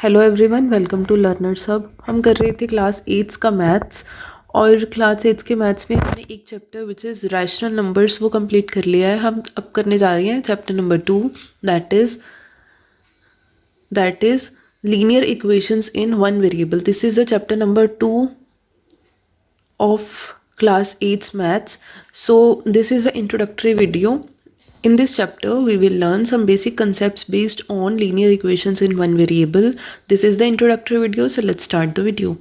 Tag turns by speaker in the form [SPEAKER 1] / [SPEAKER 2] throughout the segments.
[SPEAKER 1] Hello everyone, welcome to learners hub. हम कर रहे थे क्लास 8 का मैथ्स, और क्लास 8 के मैथ्स में हमने एक chapter which is rational numbers वो कंप्लीट कर लिया है। हम अब करने जा रहे हैं chapter number 2, that is linear equations in one variable. This is the chapter number 2 of class 8's maths. So this is the introductory video. In this chapter we will learn some basic concepts based on linear equations in one variable. This is the introductory video, so let's start the video.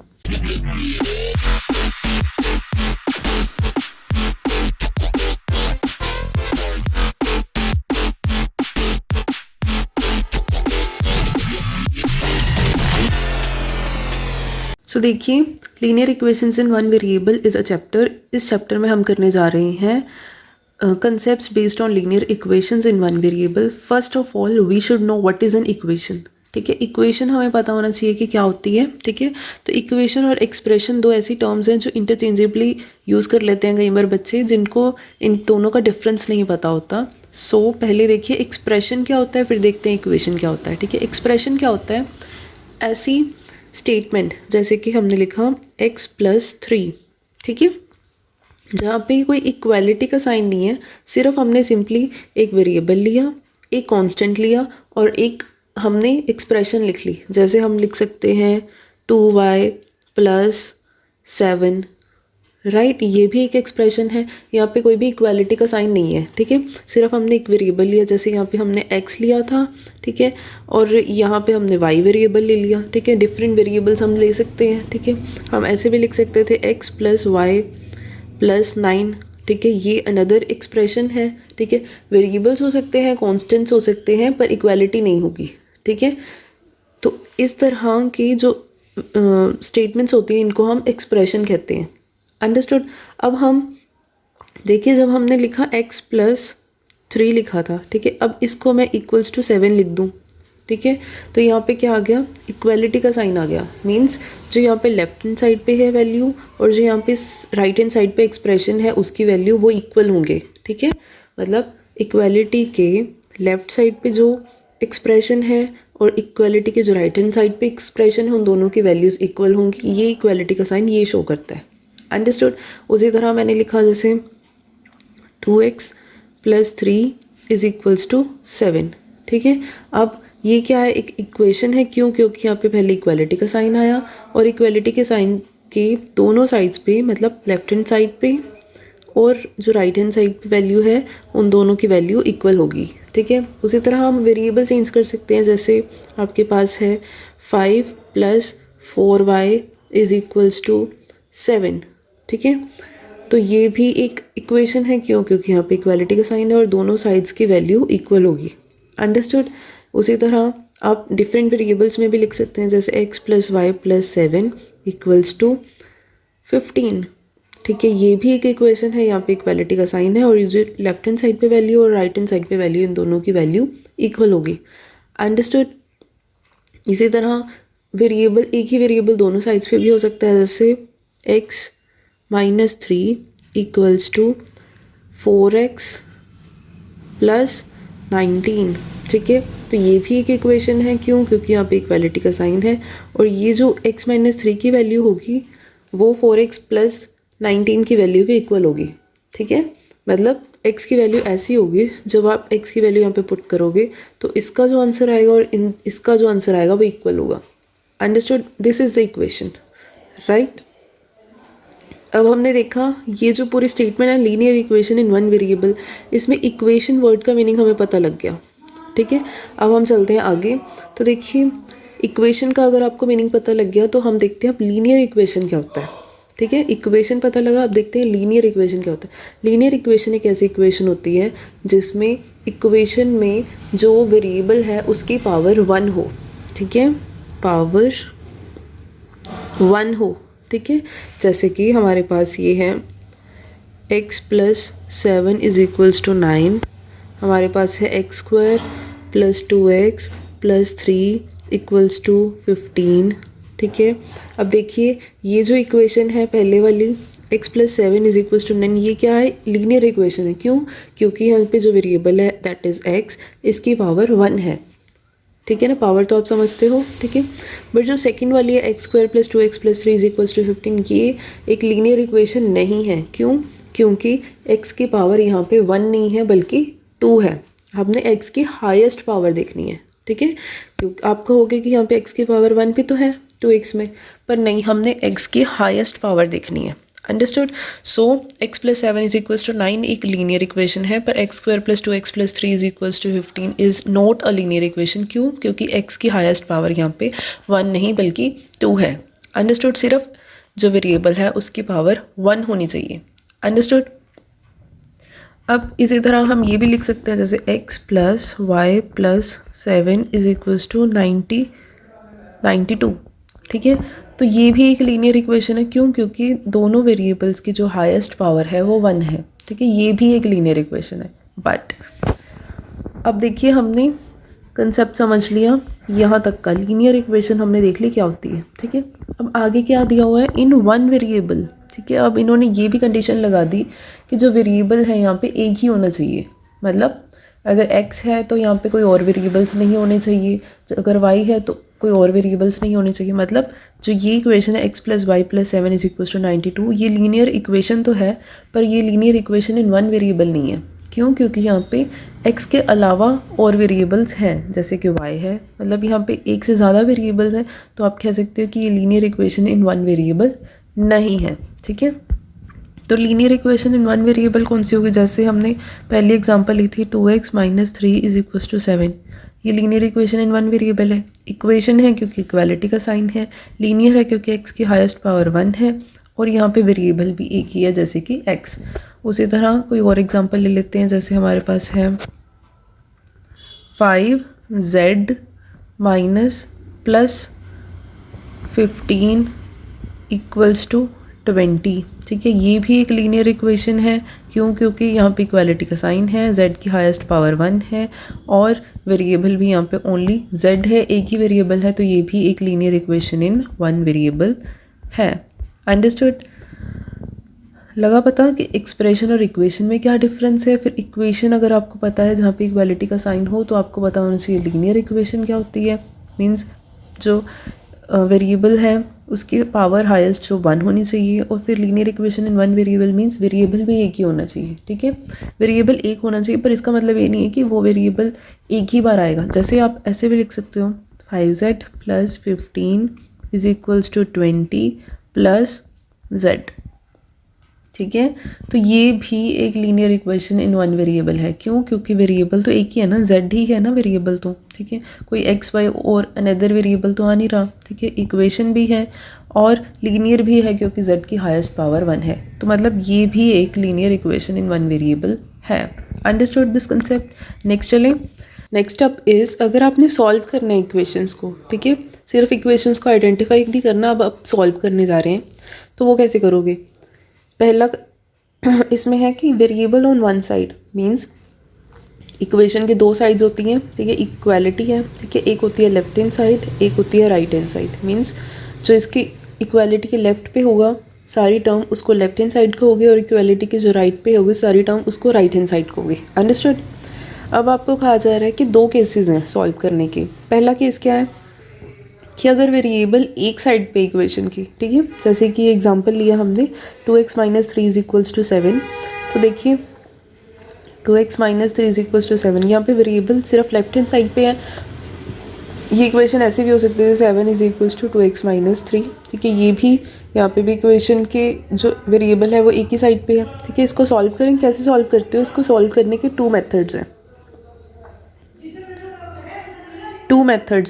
[SPEAKER 1] So देखिए, linear equations in one variable is a chapter. इस chapter में हम करने जा रहे हैं concepts based on linear equations in one variable. First of all we should know what is an equation. ठीक है, इक्वेशन हमें पता होना चाहिए कि क्या होती है। ठीक है, तो इक्वेशन और एक्सप्रेशन दो ऐसी टर्म्स हैं जो इंटरचेंजेबली यूज़ कर लेते हैं कई बार बच्चे, जिनको इन दोनों का डिफरेंस नहीं पता होता। सो पहले देखिए एक्सप्रेशन क्या होता है, फिर देखते हैं इक्वेशन क्या होता है। ठीक है, एक्सप्रेशन क्या होता है? ऐसी स्टेटमेंट जैसे कि हमने लिखा x+3। ठीक है, जहाँ पे कोई इक्वालिटी का साइन नहीं है, सिर्फ हमने सिंपली एक वेरिएबल लिया, एक कांस्टेंट लिया और एक हमने एक्सप्रेशन लिख ली। जैसे हम लिख सकते हैं 2y+7, राइट। ये भी एक एक्सप्रेशन है, यहाँ पे कोई भी इक्वालिटी का साइन नहीं है। ठीक है, सिर्फ हमने एक वेरिएबल लिया, जैसे यहाँ पे हमने x लिया था। ठीक है, और यहाँ पे हमने y वेरिएबल ले लिया। ठीक है, डिफरेंट वेरिएबल्स हम ले सकते हैं। ठीक है, हम ऐसे भी लिख सकते थे x+y+9। ठीक है, ये अनदर एक्सप्रेशन है। ठीक है, वेरिएबल्स हो सकते हैं, कॉन्स्टेंट्स हो सकते हैं, पर इक्वालिटी नहीं होगी। ठीक है, तो इस तरह की जो स्टेटमेंट्स होती हैं इनको हम एक्सप्रेशन कहते हैं। अंडरस्टूड। अब हम देखिए, जब हमने लिखा x+3 लिखा था, ठीक है, अब इसको मैं =7 लिख दूँ। ठीक है, तो यहाँ पे क्या आ गया? इक्वालिटी का साइन आ गया। मींस जो यहाँ पे लेफ्ट हैंड साइड पे है वैल्यू और जो यहाँ पे राइट हैंड साइड पे एक्सप्रेशन है उसकी वैल्यू वो इक्वल होंगे। ठीक है, मतलब इक्वालिटी के लेफ्ट साइड पे जो एक्सप्रेशन है और इक्वालिटी के जो राइट हैंड साइड पे एक्सप्रेशन है, उन दोनों की वैल्यूज़ इक्वल होंगी। ये इक्वालिटी का साइन ये शो करता है। अंडरस्टूड। उसी तरह मैंने लिखा जैसे 2x+3 = 7। ठीक है, अब ये क्या है? एक इक्वेशन है। क्यों? क्योंकि यहाँ पे पहले इक्वालिटी का साइन आया और इक्वालिटी के साइन के दोनों साइड्स पे, मतलब लेफ्ट हैंड साइड पे और जो राइट हैंड साइड पे वैल्यू है, उन दोनों की वैल्यू इक्वल होगी। ठीक है, उसी तरह हम वेरिएबल चेंज कर सकते हैं। जैसे आपके पास है 5+4y = 7। ठीक है, तो ये भी एक इक्वेशन है। क्यों? क्योंकि यहाँ पे इक्वालिटी का साइन है और दोनों साइड्स की वैल्यू इक्वल होगी। अंडरस्टूड। उसी तरह आप डिफरेंट वेरिएबल्स में भी लिख सकते हैं, जैसे x+y+7 = 15। ठीक है, ये भी एक इक्वेशन है। यहाँ पे इक्वालिटी का साइन है और ये जो लेफ्ट हैंड साइड पे वैल्यू और राइट हैंड साइड पे वैल्यू, इन दोनों की वैल्यू इक्वल होगी। अंडरस्टूड। इसी तरह वेरिएबल, एक ही वेरिएबल दोनों साइड्स पे भी हो सकता है, जैसे x-3 = 4x+19। ठीक है, तो ये भी एक इक्वेशन है। क्यों? क्योंकि यहाँ पे इक्वालिटी का साइन है और ये जो x-3 की वैल्यू होगी वो 4x+19 की वैल्यू के इक्वल होगी। ठीक है, मतलब x की वैल्यू ऐसी होगी, जब आप x की वैल्यू यहाँ पे पुट करोगे तो इसका जो आंसर आएगा और इसका जो आंसर आएगा वो इक्वल होगा। Understood. This is the equation, right. अब हमने देखा ये जो पूरी स्टेटमेंट है linear equation in one variable, इसमें इक्वेशन वर्ड का मीनिंग हमें पता लग गया। ठीक है, अब हम चलते हैं आगे। तो देखिए, इक्वेशन का अगर आपको मीनिंग पता लग गया तो हम देखते हैं अब लीनियर इक्वेशन क्या होता है। ठीक है, इक्वेशन पता लगा, अब देखते हैं लीनियर इक्वेशन क्या होता है। लीनियर इक्वेशन एक ऐसी इक्वेशन होती है जिसमें इक्वेशन में जो वेरिएबल है उसकी पावर 1 हो। ठीक है, पावर 1 हो। ठीक है, जैसे कि हमारे पास ये है x+7 = 9, हमारे पास है x² + 2x + 3 = 15। ठीक है, अब देखिए ये जो इक्वेशन है पहले वाली x+7 = 9, ये क्या है? लीनियर इक्वेशन है। क्यों? क्योंकि यहाँ पे जो वेरिएबल है दैट इज़ x, इसकी पावर 1 है। ठीक है ना, पावर तो आप समझते हो, ठीक है। बट जो सेकंड वाली है x square plus 2x plus 3 is equals to 15, ये एक लीनियर इक्वेशन नहीं है। क्यों? क्योंकि x की पावर यहाँ पे 1 नहीं है बल्कि 2 है। हमने x की हाईएस्ट पावर देखनी है, ठीक है। क्योंकि आप कहोगे कि यहाँ पे x की पावर 1 भी तो है 2x में, पर नहीं, हमने x की हाईएस्ट पावर देखनी है। Understood? So x plus 7 is equals to 9 एक लीनियर इक्वेशन है, पर x square plus 2x plus 3 is equals to 15 is not a linear equation. क्यों? क्योंकि x की हाईएस्ट पावर यहाँ पे 1 नहीं बल्कि 2 है। अंडरस्टूड? सिर्फ जो वेरिएबल है उसकी पावर 1 होनी चाहिए। अंडरस्टूड? अब इसी तरह हम ये भी लिख सकते हैं जैसे x plus y plus 7 is equals to 92, ठीक है। तो ये भी एक लीनियर इक्वेशन है। क्यों? क्योंकि दोनों वेरिएबल्स की जो हाईएस्ट पावर है वो 1 है, ठीक है। ये भी एक लीनियर इक्वेशन है। बट अब देखिए, हमने कंसेप्ट समझ लिया, यहाँ तक का लीनियर इक्वेशन हमने देख ली क्या होती है, ठीक है। अब आगे क्या दिया हुआ है, इन वन वेरिएबल, ठीक है। अब इन्होंने ये भी कंडीशन लगा दी कि जो वेरिएबल है यहाँ पे एक ही होना चाहिए। मतलब अगर x है तो यहाँ पे कोई और वेरिएबल्स नहीं होने चाहिए, अगर y है तो कोई और वेरिएबल्स नहीं होने चाहिए। मतलब जो ये इक्वेशन है x plus y plus 7 is equal to 92, ये लीनियर इक्वेशन तो है, पर ये linear equation in one variable नहीं है। क्यों? क्योंकि यहाँ पे x के अलावा और वेरिएबल्स हैं, जैसे कि y है। मतलब यहाँ पे एक से ज़्यादा वेरिएबल्स हैं, तो आप कह सकते हो कि ये linear equation in one variable नहीं है, ठीक है। तो linear equation in one variable कौन सी होगी? जैसे हमने पहली एग्जांपल ली थी 2x minus 3 is equal to 7, ये linear equation in one variable है। इक्वेशन है क्योंकि इक्वालिटी का साइन है, लीनियर है क्योंकि x की हाईएस्ट पावर 1 है, और यहाँ पे वेरिएबल भी एक ही है जैसे कि x। उसी तरह कोई और एग्जांपल ले लेते हैं, जैसे हमारे पास है 5z minus plus 15 equals to 20, ठीक है। ये भी एक लीनियर इक्वेशन है। क्यों? क्योंकि यहाँ पे इक्वालिटी का साइन है, z की हाईएस्ट पावर 1 है, और वेरिएबल भी यहाँ पे ओनली z है, एक ही वेरिएबल है, तो ये भी एक linear equation in one variable है। अंडरस्टूड? लगा पता कि एक्सप्रेशन और इक्वेशन में क्या डिफरेंस है। फिर इक्वेशन अगर आपको पता है जहाँ पे इक्वालिटी का साइन हो, तो आपको पता होना चाहिए लीनियर इक्वेशन क्या होती है। मीन्स जो वेरिएबल है उसकी पावर हाईएस्ट जो 1 होनी चाहिए, और फिर linear equation in one variable means variable भी एक ही होना चाहिए, ठीक है। वेरिएबल एक होना चाहिए, पर इसका मतलब ये नहीं है कि वो वेरिएबल एक ही बार आएगा। जैसे आप ऐसे भी लिख सकते हो 5z plus 15 is equals to 20 plus z, ठीक है। तो ये भी एक linear equation in one variable है। क्यों? क्योंकि वेरिएबल तो एक ही है ना, z ही है ना वेरिएबल, तो ठीक है, कोई x y और अनदर वेरिएबल तो आ नहीं रहा, ठीक है। इक्वेशन भी है और लीनियर भी है क्योंकि z की हाईएस्ट पावर 1 है, तो मतलब ये भी एक linear equation in one variable है। Understood this concept? नेक्स्ट चलें। नेक्स्ट अप इज़, अगर आपने सॉल्व करना है इक्वेशंस को, ठीक है, सिर्फ इक्वेशंस को आइडेंटिफाई नहीं करना, अब आप सॉल्व करने जा रहे हैं, तो वो कैसे करोगे? पहला इसमें है कि variable on one side means equation के दो साइड्स होती हैं, ठीक है, इक्वालिटी है, ठीक है। एक होती है लेफ्ट हैंड साइड, एक होती है राइट हैंड साइड। मींस जो इसकी इक्वालिटी के लेफ्ट पे होगा सारी टर्म उसको लेफ्ट हैंड साइड को होगी, और इक्वालिटी के जो राइट पे होगी सारी टर्म उसको राइट हैंड साइड को होगी। अंडरस्टूड? अब आपको कहा जा रहा है कि दो केसेस हैं सॉल्व करने के। पहला केस क्या है कि अगर वेरिएबल एक साइड पे इक्वेशन की, ठीक है, जैसे कि एग्जांपल लिया हमने 2x minus 3 is equals to 7, तो देखिए 2x minus 3 is equals to 7, यहाँ पे वेरिएबल सिर्फ लेफ्ट हैंड साइड पे है। ये इक्वेशन ऐसे भी हो सकती है 7 is equals to 2x minus 3, ठीक है। ये भी यहाँ पे भी इक्वेशन के जो वेरिएबल है वो एक ही साइड पे है, ठीक है। इसको सॉल्व करें, कैसे सॉल्व करते हो? इसको सॉल्व करने के टू मेथड्स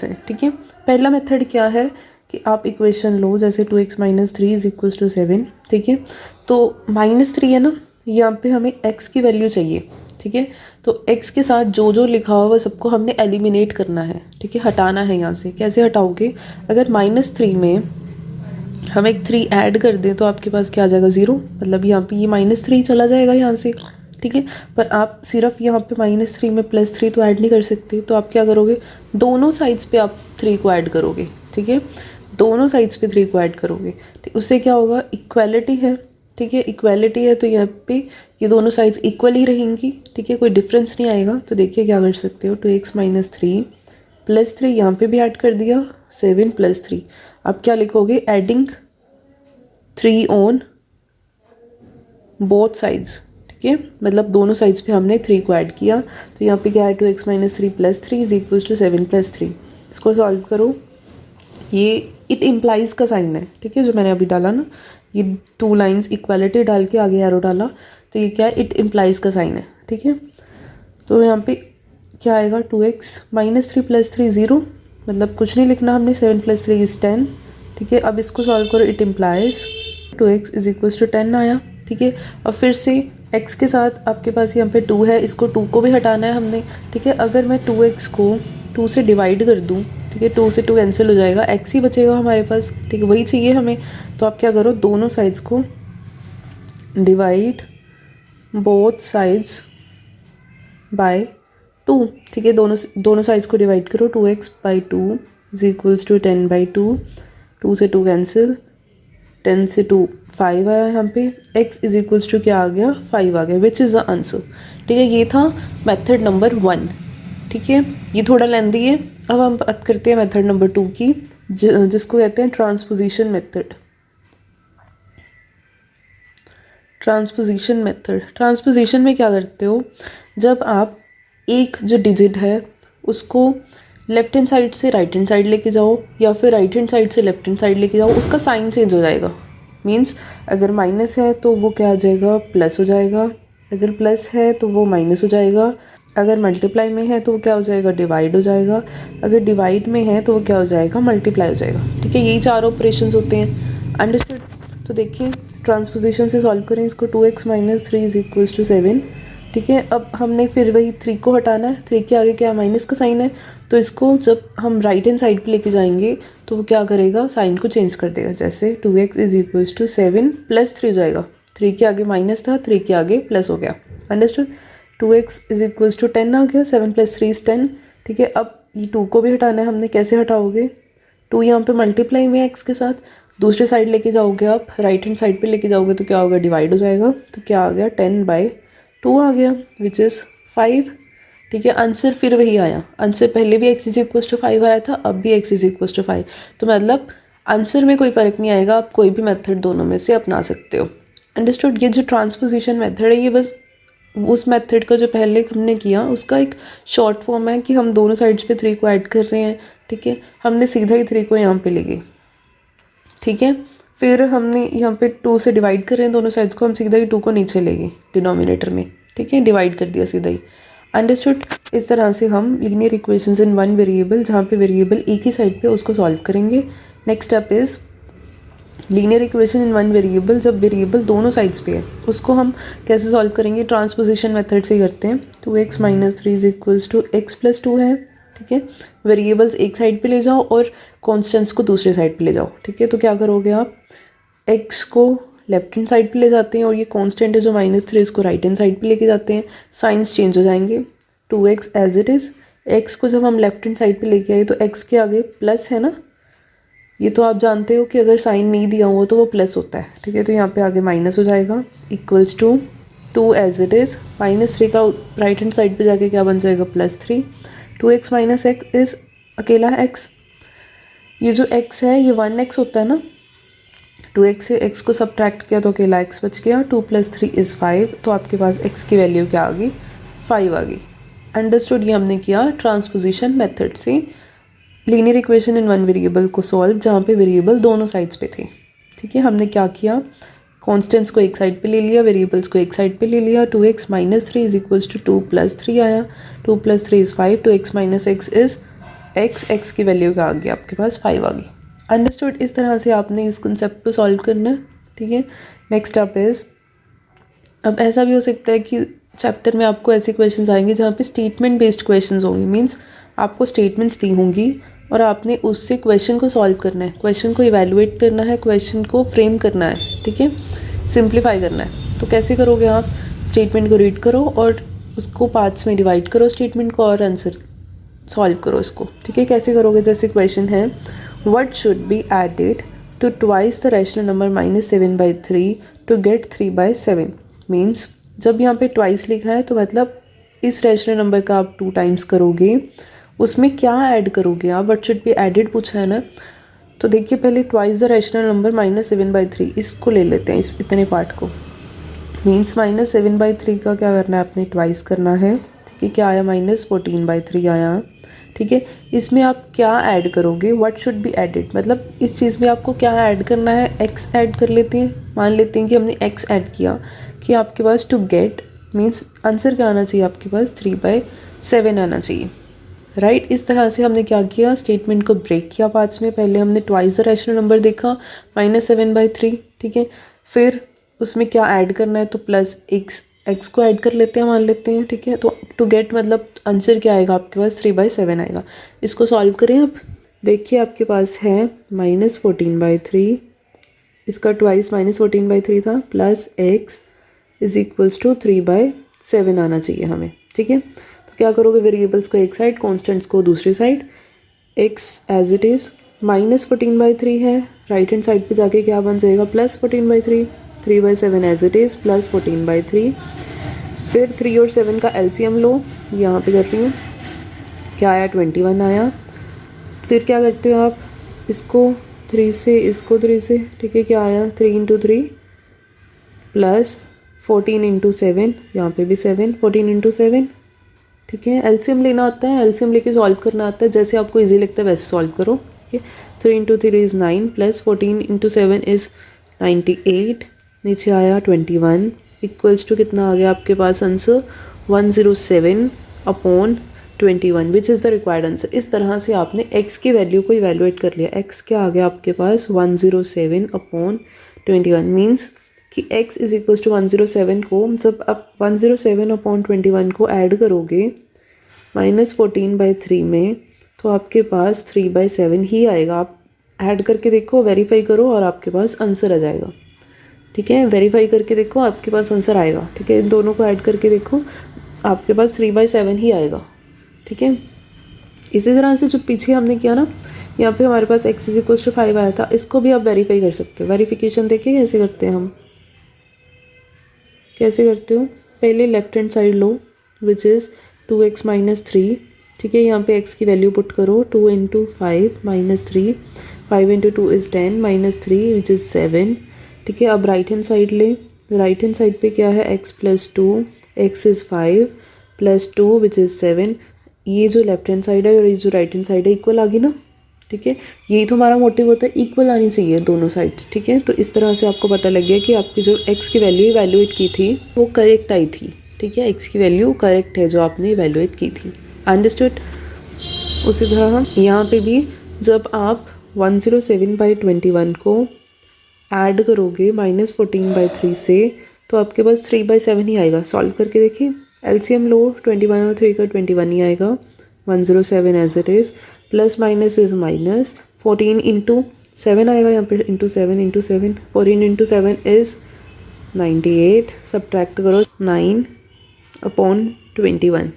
[SPEAKER 1] हैं, ठीक है। पहला मेथड क्या है कि आप इक्वेशन लो, जैसे 2x minus 3 is equals to 7, ठीक है। तो -3 है ना, यहाँ पे हमें x की वैल्यू चाहिए, ठीक है। तो x के साथ जो जो लिखा हुआ सबको हमने एलिमिनेट करना है, ठीक है, हटाना है यहाँ से। कैसे हटाओगे? अगर -3 में हम एक 3 ऐड कर दें तो आपके पास क्या आ जाएगा? 0। मतलब यहाँ पे ये -3 चला जाएगा यहाँ से, ठीक है। पर आप सिर्फ यहाँ पे -3 में +3 तो ऐड नहीं कर सकते, तो आप क्या करोगे? दोनों साइड्स पे आप 3 को ऐड करोगे, ठीक है। दोनों साइड्स पे 3 को ऐड करोगे, ठीक। उससे क्या होगा? इक्वालिटी है, ठीक है, इक्वालिटी है तो यहाँ पे ये दोनों साइड्स इक्वल ही रहेंगी, ठीक है, कोई डिफरेंस नहीं आएगा। तो देखिए क्या कर सकते हो, 2x माइनस 3 +3 यहाँ पे भी ऐड कर दिया, 7 + 3। अब क्या लिखोगे, एडिंग 3 ऑन बोथ साइड्स, ठीक है, मतलब दोनों साइड्स पे हमने 3 को ऐड किया। तो यहाँ पे क्या है, 2x - 3 + 3 = 7 + 3। इसको सॉल्व करो, ये इट इम्प्लाइज का साइन है, ठीक है, जो मैंने अभी डाला ना, ये 2 लाइन्स इक्वालिटी डाल के आगे एरो डाला, तो ये क्या है, इट इम्प्लाइज का साइन है, ठीक है। तो यहाँ पे क्या आएगा, 2x - 3 + 3 0, मतलब कुछ नहीं लिखना हमने, 7 + 3 = 10, ठीक है। अब इसको सॉल्व करो, इट इम्प्लाइज 2x = 10 आया, ठीक है। अब फिर से x के साथ आपके पास यहाँ पे 2 है, इसको 2 को भी हटाना है हमने, ठीक है। अगर मैं 2x को 2 से डिवाइड कर दूँ, ठीक है, 2 से 2 कैंसिल हो जाएगा, x ही बचेगा हमारे पास, ठीक है, वही चाहिए हमें। तो आप क्या करो, दोनों साइड्स को डिवाइड बोथ साइड्स बाय 2, ठीक है, दोनों साइड्स को डिवाइड करो, 2x / 2 = 10/2, 2 से 2 कैंसिल, 10 से 2 5 आया यहाँ पे, x = क्या आ गया, 5 आ गया, विच इज़ द आंसर, ठीक है। ये था मेथड नंबर 1, ठीक है, ये थोड़ा लेंदी है। अब हम बात करते हैं मेथड नंबर 2 की, जिसको कहते हैं ट्रांसपोजिशन मेथड। ट्रांसपोजिशन में क्या करते हो, जब आप एक जो डिजिट है उसको लेफ्ट हैंड साइड से राइट हैंड साइड लेके जाओ, या फिर राइट हैंड साइड से लेफ्ट हैंड साइड लेके जाओ, उसका साइन चेंज हो जाएगा। मीन्स अगर माइनस है तो वो क्या आ जाएगा, प्लस हो जाएगा, अगर प्लस है तो वो माइनस हो जाएगा, अगर मल्टीप्लाई में है तो वो क्या हो जाएगा, डिवाइड हो जाएगा, अगर डिवाइड में है तो वो क्या हो जाएगा, मल्टीप्लाई हो जाएगा, ठीक है। यही 4 ऑपरेशंस होते हैं, अंडरस्टूड। तो देखिए ट्रांसपोजिशन से सॉल्व करें इसको, 2x - 3 = 7, ठीक है। अब हमने फिर वही 3 को हटाना है, 3 के आगे क्या, माइनस का साइन है, तो इसको जब हम राइट हैंड साइड पे लेके जाएंगे तो वो क्या करेगा, साइन को चेंज कर देगा, जैसे 2x = 7 + 3 हो जाएगा, 3 के आगे माइनस था, 3 के आगे प्लस हो गया, अंडरस्टूड। 2x = 10 आ गया, 7 + 3 = 10, ठीक है। अब ये 2 को भी हटाना है हमने, कैसे हटाओगे, 2 यहाँ पे मल्टीप्लाई में x के साथ, दूसरे साइड लेके जाओगे आप, राइट हैंड साइड पे लेके जाओगे तो क्या होगा, डिवाइड हो जाएगा, तो क्या आ गया, 10/2 आ गया, विच इज़ 5, ठीक है। आंसर फिर वही आया, आंसर पहले भी x = 5 आया था, अब भी x = 5, तो मतलब आंसर में कोई फ़र्क नहीं आएगा, आप कोई भी मेथड दोनों में से अपना सकते हो, अंडरस्टूड। ये जो ट्रांसपोजिशन मेथड है, ये बस उस मेथड का जो पहले हमने किया उसका एक शॉर्ट फॉर्म है कि हम दोनों साइड्स पे 3 को ऐड कर रहे हैं, ठीक है। हमने सीधा ही 3 को यहाँ पे ले गए, ठीक है। फिर हमने यहाँ पे 2 से डिवाइड कर रहे हैं दोनों साइड्स को, हम सीधा ही 2 को नीचे ले गए डिनोमिनेटर में, ठीक है, डिवाइड कर दिया सीधा ही, अंडरस्टूड। इस तरह से हम linear equations in one variable, जहाँ पे वेरिएबल एक ही साइड पे, उसको सॉल्व करेंगे। Next step is linear equation in one variable, जब वेरिएबल दोनों साइड्स पे है उसको हम कैसे सॉल्व करेंगे, ट्रांसपोजिशन मेथड से करते हैं। 2x - 3 = x + 2 है, ठीक है। वेरिएबल्स एक साइड पे ले जाओ और कॉन्स्टेंट्स को दूसरे साइड पे ले जाओ, ठीक है। तो क्या करोगे आप, x को लेफ्ट हैंड साइड पे ले जाते हैं और ये कांस्टेंट है जो -3, इसको राइट हैंड साइड पे लेके जाते हैं, साइंस चेंज हो जाएंगे। 2x as it is, x को जब हम लेफ्ट हैंड साइड पे लेके आए तो x के आगे प्लस है ना, ये तो आप जानते हो कि अगर साइन नहीं दिया हुआ तो वो प्लस होता है, ठीक है। तो यहाँ पे आगे माइनस हो जाएगा, equals to 2 as it is, -3 का राइट हैंड साइड पे जाके क्या बन जाएगा, +3। 2x - x इज़ अकेला x, ये जो x है ये 1x होता है ना, 2x से x को सब्ट्रैक्ट किया तो अकेला x बच गया, 2 + 3 = 5, तो आपके पास x की वैल्यू क्या आ गई, 5 आ गई, अंडरस्टूड। ये हमने किया ट्रांसपोजिशन मेथड से linear equation in one variable को सॉल्व, जहाँ पे वेरिएबल दोनों साइड्स पे थे, ठीक है। हमने क्या किया, कॉन्स्टेंट्स को एक साइड पे ले लिया, वेरिएबल्स को एक साइड पे ले लिया। 2x - 3 = 2 + 3 आया, 2 + 3 = 5, 2x - x इज़ x की वैल्यू क्या आ गई आपके पास, 5 आ गई, अंडरस्टूड। इस तरह से आपने इस कंसेप्ट को सॉल्व करना है, ठीक है। नेक्स्ट स्टेप इज़, अब ऐसा भी हो सकता है कि चैप्टर में आपको ऐसे क्वेश्चंस आएंगे जहाँ पे स्टेटमेंट बेस्ड क्वेश्चंस होंगे, मींस आपको स्टेटमेंट्स दी होंगी और आपने उससे क्वेश्चन को सॉल्व करना है, क्वेश्चन को इवैल्यूएट करना है, क्वेश्चन को फ्रेम करना है, ठीक है, सिंप्लीफाई करना है। तो कैसे करोगे आप, स्टेटमेंट को रीड करो और उसको पार्ट्स में डिवाइड करो स्टेटमेंट को, और आंसर सॉल्व करो इसको, ठीक है। कैसे करोगे, जैसे क्वेश्चन है, what should be added to twice the rational number -7/3 to get 3/7, means जब यहाँ पे ट्वाइस लिखा है तो मतलब इस रैशनल नंबर का आप 2 टाइम्स करोगे उसमें क्या ऐड करोगे आप, व्हाट शुड बी एडेड पूछा है ना। तो देखिए पहले ट्वाइस द रैशनल नंबर -7/3 इसको ले लेते हैं, इस इतने पार्ट को। मीन्स -7/3 का क्या करना है आपने, ट्वाइस करना है। ठीक है, क्या आया, -14/3 आया। ठीक है, इसमें आप क्या ऐड करोगे, व्हाट शुड बी एडेड, मतलब इस चीज़ में आपको क्या ऐड करना है, x ऐड कर लेते हैं। मान लेते हैं कि हमने x ऐड किया, कि आपके पास टू गेट मीन्स आंसर क्या आना चाहिए आपके पास, 3/7 आना चाहिए। राइट, इस तरह से हमने क्या किया, स्टेटमेंट को ब्रेक किया पार्ट्स में। पहले हमने ट्वाइस द रैशनल नंबर देखा -7/3। ठीक है, फिर उसमें क्या ऐड करना है, तो प्लस एक्स को ऐड कर लेते हैं, मान लेते हैं। ठीक है, तो टू गेट मतलब आंसर क्या आएगा आपके पास, 3/7 आएगा। इसको सॉल्व करें अब। देखिए आपके पास है -14/3, इसका ट्वाइस -14/3 था, plus x is equals to 3/7 आना चाहिए हमें। ठीक है, तो क्या करोगे, वेरिएबल्स को एक साइड, कॉन्स्टेंट्स को दूसरी side. x as it is -14/3 है, राइट हैंड साइड पे जाके क्या बन जाएगा, +14/3। 3/7 एज इट इज़, +14/3। फिर 3 और 7 का एलसीएम लो, यहाँ पे कर रही हूँ, क्या आया, 21 आया। फिर क्या करते हो आप, इसको 3 से, इसको 3 से। ठीक है, क्या आया, 3 × 3 प्लस 14 × 7, यहाँ पे भी 7, 14 × 7। ठीक है, एलसीएम लेना आता है, एलसीएम लेके सॉल्व करना आता है, जैसे आपको इजी लगता है वैसे सॉल्व करो। ठीक है, 3 × 3 इज़ 9 प्लस 14 × 7 इज़ 98, नीचे आया 21, इक्वल्स टू कितना आ गया आपके पास answer, 107/21 which is the required answer. इस तरह से आपने x की वैल्यू को इवेलुएट कर लिया। x क्या आ गया आपके पास, 107/21 मीन्स कि x इज इक्वल्स टू 107 को, जब आप 107/21 को ऐड करोगे -14/3 में, तो आपके पास 3/7 ही आएगा। आप ऐड करके देखो, वेरीफाई करो और आपके पास आंसर आ जाएगा। ठीक है, वेरीफाई करके देखो, आपके पास आंसर आएगा। ठीक है, इन दोनों को ऐड करके देखो, आपके पास 3/7 ही आएगा। ठीक है, इसी तरह से जो पीछे हमने किया ना, यहाँ पे हमारे पास x इज इक्वल्स टू 5 आया था, इसको भी आप वेरीफाई कर सकते हो। वेरिफिकेशन देखिए कैसे करते हैं हम, कैसे करते हो, पहले left hand side low which is 2x - 3। ठीक है, यहाँ पे x की वैल्यू पुट करो, 2 × 5 - 3, 5 × 2 इज़ 10 -3 विच इज़ 7। ठीक है, अब राइट हैंड साइड ले, राइट हैंड साइड पे क्या है, x + 2, x is 5 + 2 which is 7। ये जो लेफ्ट हैंड साइड है और ये जो राइट हैंड साइड है इक्वल आ गई ना। ठीक है, यही तो हमारा मोटिव होता है, इक्वल आनी चाहिए दोनों साइड्स। ठीक है, तो इस तरह से आपको पता लग गया कि आपकी जो x की वैल्यू इवैल्यूएट की थी वो करेक्ट आई थी। ठीक है, x की वैल्यू करेक्ट है जो आपने इवैल्यूएट की थी। अंडरस्टूड। उसी तरह यहाँ पे भी जब आप 107/21 को ऐड करोगे -14/3 से, तो आपके पास 3/7 ही आएगा। सॉल्व करके देखिए, एलसीएम लो, 21 और 3 का 21 ही आएगा, 107 as it is, plus minus is minus, 14 × 7 आएगा यहाँ पे, × 7 × 7, 14 × 7 इज़ 98, सब्ट्रैक्ट करो 9/21।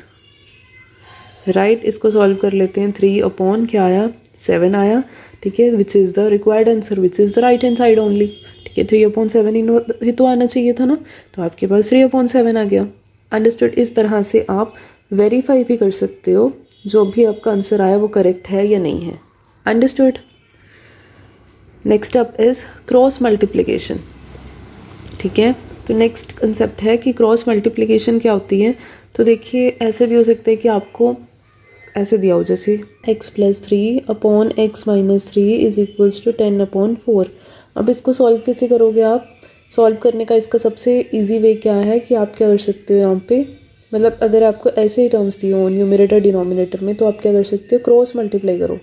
[SPEAKER 1] राइट, इसको सॉल्व कर लेते हैं, 3/ क्या आया, 7 आया। ठीक है, विच is the required answer, which is the right hand side only. ठीक है, 3/7 ही तो आना चाहिए था ना, तो आपके पास 3/7 आ गया। अंडरस्टूड। इस तरह से आप वेरीफाई भी कर सकते हो जो भी आपका आंसर आया वो करेक्ट है या नहीं है। Understood. Next up is cross multiplication. ठीक है, तो नेक्स्ट कंसेप्ट है कि क्रॉस मल्टीप्लिकेशन क्या होती है। तो देखिए ऐसे भी हो सकता है कि आपको ऐसे दिया हो, जैसे x + 3/x - 3 is equals to 10/4। अब इसको सॉल्व कैसे करोगे आप, सॉल्व करने का इसका सबसे इजी वे क्या है कि आप क्या कर सकते हो यहाँ पे, मतलब अगर आपको ऐसे ही टर्म्स दिए हो न्यूमरेटर डिनोमिनेटर में, तो आप क्या कर सकते हो, क्रॉस मल्टीप्लाई करो।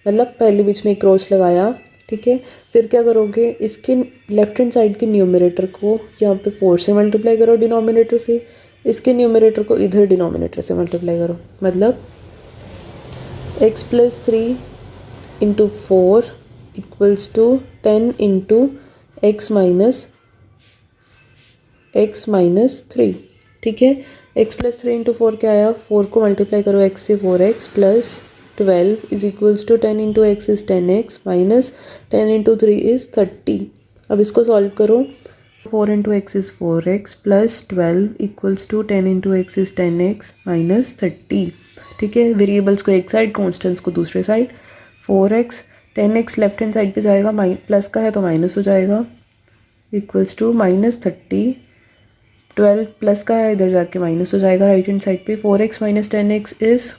[SPEAKER 1] मतलब पहले बीच में एक क्रॉस लगाया, ठीक है, फिर क्या करोगे, इसके लेफ्ट हैंड साइड के न्यूमरेटर को यहाँ पे 4 से मल्टीप्लाई करो डिनोमिनेटर से, इसके न्यूमरेटर को इधर डिनोमिनेटर से मल्टीप्लाई करो। मतलब x + 3 × 4 इक्वल्स टू 10 × x - 3। ठीक है, x + 3 × 4 क्या आया, 4 को मल्टीप्लाई करो x से, 4x + 12 is equals to 10 × x is 10x minus 10 × 3 is 30। अब इसको सॉल्व करो, 4 × x is 4x + 12 equals to 10 × x is 10x minus 30। ठीक है, वेरिएबल्स को एक साइड, कॉन्स्टेंट्स को दूसरे side. 4x 10x left hand side पे जाएगा, प्लस का है तो माइनस हो जाएगा, इक्वल्स टू -30। 12 प्लस का है, इधर जाके माइनस हो जाएगा राइट हैंड साइड पे। 4x minus 10x is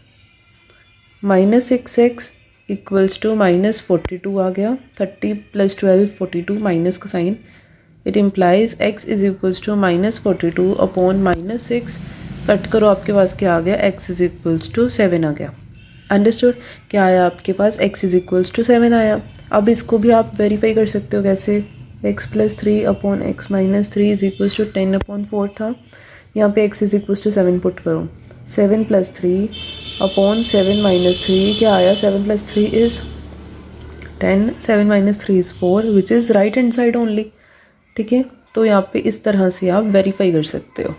[SPEAKER 1] -6x equals to -42 आ गया। 30 + 12 42, माइनस का sign. It implies x is equals to -42 upon -6। Cut करो, आपके पास क्या आ गया, x इज इक्वल्स टू 7 आ गया। अंडरस्टूड? क्या आया आपके पास, x इज इक्वल्स टू 7 आया। अब इसको भी आप वेरीफाई कर सकते हो कैसे, x + 3 upon x - 3 is equals to 10/4 था। यहाँ पे x is equals to 7 put करो। 7 + 3 अपॉन 7 - 3 क्या आया, 7 + 3 is 10, 7 - 3 is 4 which is right hand side only. ठीक है, तो यहाँ पे इस तरह से आप वेरीफाई कर सकते हो।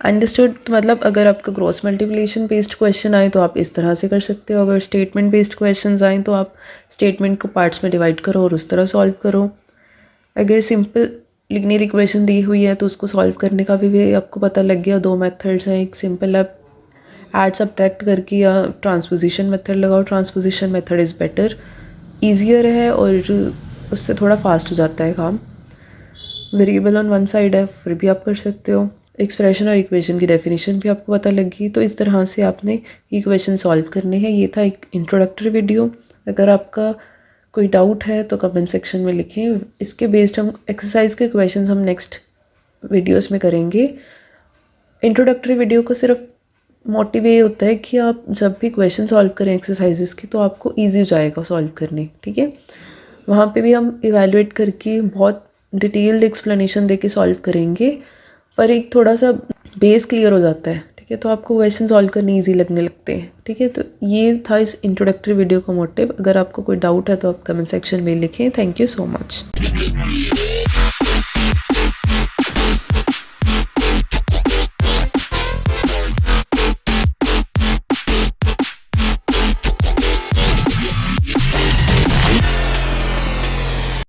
[SPEAKER 1] अंडरस्टूड? मतलब अगर आपका क्रॉस मल्टीप्लिकेशन बेस्ड क्वेश्चन आए तो आप इस तरह से कर सकते हो, अगर स्टेटमेंट बेस्ड क्वेश्चन आए तो आप स्टेटमेंट को पार्ट्स में डिवाइड करो और उस तरह सॉल्व करो। अगर सिंपल लिनियर इक्वेशन दी हुई है तो उसको सॉल्व करने का भी वे आपको पता लग गया। 2 मेथड्स हैं, एक सिंपल आप ऐड सब्ट्रैक्ट करके या ट्रांसपोजिशन मेथड लगाओ। Transposition method is better, easier है और उससे थोड़ा फास्ट हो जाता है काम। वेरिएबल ऑन वन साइड है, फिर भी आप कर सकते हो। एक्सप्रेशन और इक्वेशन की डेफिनेशन भी आपको पता लगी। तो इस तरह से आपने इक्वेशन सॉल्व करने हैं। ये था एक इंट्रोडक्टरी वीडियो। अगर आपका कोई डाउट है तो कमेंट सेक्शन में लिखें। इसके बेस्ड हम एक्सरसाइज के क्वेश्चंस हम नेक्स्ट वीडियोस में करेंगे। इंट्रोडक्टरी वीडियो को सिर्फ मोटिव ये होता है कि आप जब भी क्वेश्चन सॉल्व करें एक्सरसाइजेस की तो आपको ईजी हो जाएगा सॉल्व करने। ठीक है, वहाँ पे भी हम इवैल्यूएट करके बहुत डिटेल्ड एक्सप्लेनेशन दे के सॉल्व करेंगे, पर एक थोड़ा सा बेस क्लियर हो जाता है। ठीक है, तो आपको क्वेश्चन सॉल्व करने ईजी लगने लगते हैं। ठीक है, तो ये था इस इंट्रोडक्टरी वीडियो का मोटिव। अगर आपको कोई डाउट है तो आप कमेंट सेक्शन में लिखें। Thank you so much.